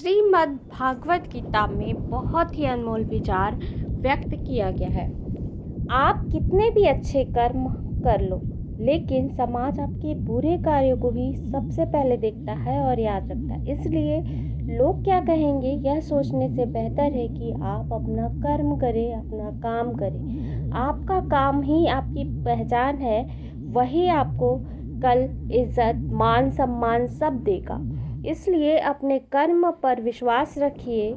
श्रीमद् भागवत गीता में बहुत ही अनमोल विचार व्यक्त किया गया है। आप कितने भी अच्छे कर्म कर लो, लेकिन समाज आपके बुरे कार्यों को ही सबसे पहले देखता है और याद रखता है। इसलिए लोग क्या कहेंगे यह सोचने से बेहतर है कि आप अपना कर्म करें, अपना काम करें। आपका काम ही आपकी पहचान है, वही आपको कल इज्जत, मान, सम्मान सब देगा। इसलिए अपने कर्म पर विश्वास रखिए,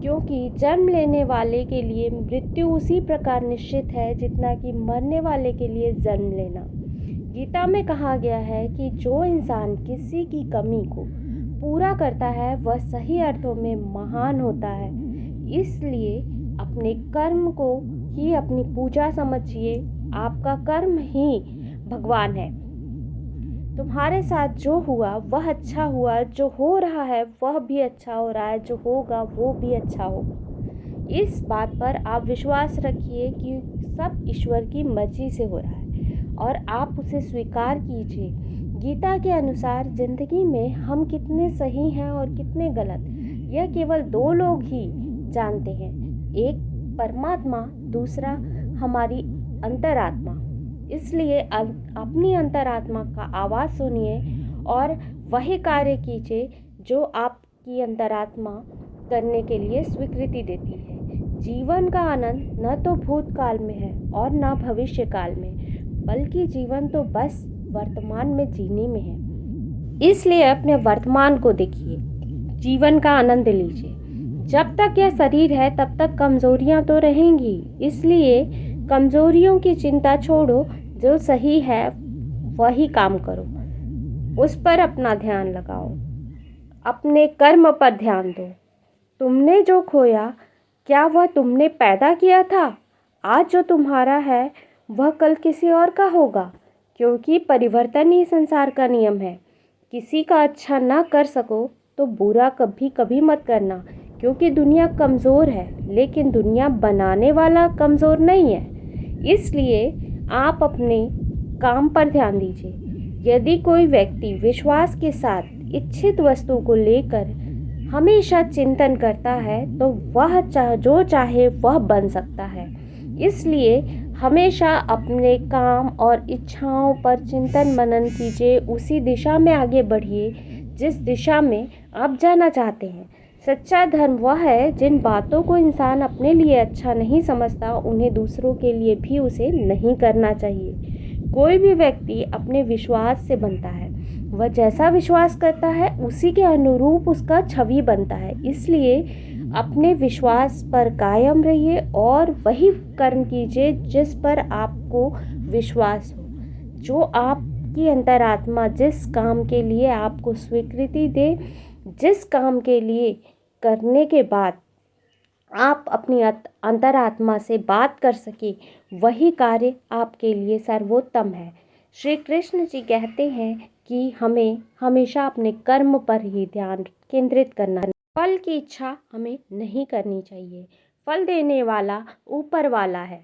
क्योंकि जन्म लेने वाले के लिए मृत्यु उसी प्रकार निश्चित है जितना कि मरने वाले के लिए जन्म लेना। गीता में कहा गया है कि जो इंसान किसी की कमी को पूरा करता है वह सही अर्थों में महान होता है। इसलिए अपने कर्म को ही अपनी पूजा समझिए। आपका कर्म ही भगवान है। तुम्हारे साथ जो हुआ वह अच्छा हुआ, जो हो रहा है वह भी अच्छा हो रहा है, जो होगा वो भी अच्छा होगा। इस बात पर आप विश्वास रखिए कि सब ईश्वर की मर्जी से हो रहा है और आप उसे स्वीकार कीजिए। गीता के अनुसार जिंदगी में हम कितने सही हैं और कितने गलत, यह केवल दो लोग ही जानते हैं, एक परमात्मा, दूसरा हमारी अंतरात्मा। इसलिए अपनी अंतरात्मा का आवाज़ सुनिए और वही कार्य कीजिए जो आपकी अंतरात्मा करने के लिए स्वीकृति देती है। जीवन का आनंद न तो भूतकाल में है और न भविष्य काल में, बल्कि जीवन तो बस वर्तमान में जीने में है। इसलिए अपने वर्तमान को देखिए, जीवन का आनंद लीजिए। जब तक यह शरीर है तब तक कमजोरियां तो रहेंगी, इसलिए कमजोरियों की चिंता छोड़ो। जो सही है वही काम करो, उस पर अपना ध्यान लगाओ, अपने कर्म पर ध्यान दो। तुमने जो खोया, क्या वह तुमने पैदा किया था? आज जो तुम्हारा है वह कल किसी और का होगा, क्योंकि परिवर्तन ही संसार का नियम है। किसी का अच्छा ना कर सको तो बुरा कभी कभी मत करना, क्योंकि दुनिया कमज़ोर है, लेकिन दुनिया बनाने वाला कमज़ोर नहीं है। इसलिए आप अपने काम पर ध्यान दीजिए। यदि कोई व्यक्ति विश्वास के साथ इच्छित वस्तु को लेकर हमेशा चिंतन करता है तो वह जो चाहे वह बन सकता है। इसलिए हमेशा अपने काम और इच्छाओं पर चिंतन मनन कीजिए, उसी दिशा में आगे बढ़िए जिस दिशा में आप जाना चाहते हैं। सच्चा धर्म वह है जिन बातों को इंसान अपने लिए अच्छा नहीं समझता, उन्हें दूसरों के लिए भी उसे नहीं करना चाहिए। कोई भी व्यक्ति अपने विश्वास से बनता है, वह जैसा विश्वास करता है उसी के अनुरूप उसका छवि बनता है। इसलिए अपने विश्वास पर कायम रहिए और वही कर्म कीजिए जिस पर आपको विश्वास हो, जो आपकी अंतरात्मा जिस काम के लिए आपको स्वीकृति दे, जिस काम के लिए करने के बाद आप अपनी अंतरात्मा से बात कर सके, वही कार्य आपके लिए सर्वोत्तम है। श्री कृष्ण जी कहते हैं कि हमें हमेशा अपने कर्म पर ही ध्यान केंद्रित करना, फल की इच्छा हमें नहीं करनी चाहिए। फल देने वाला ऊपर वाला है।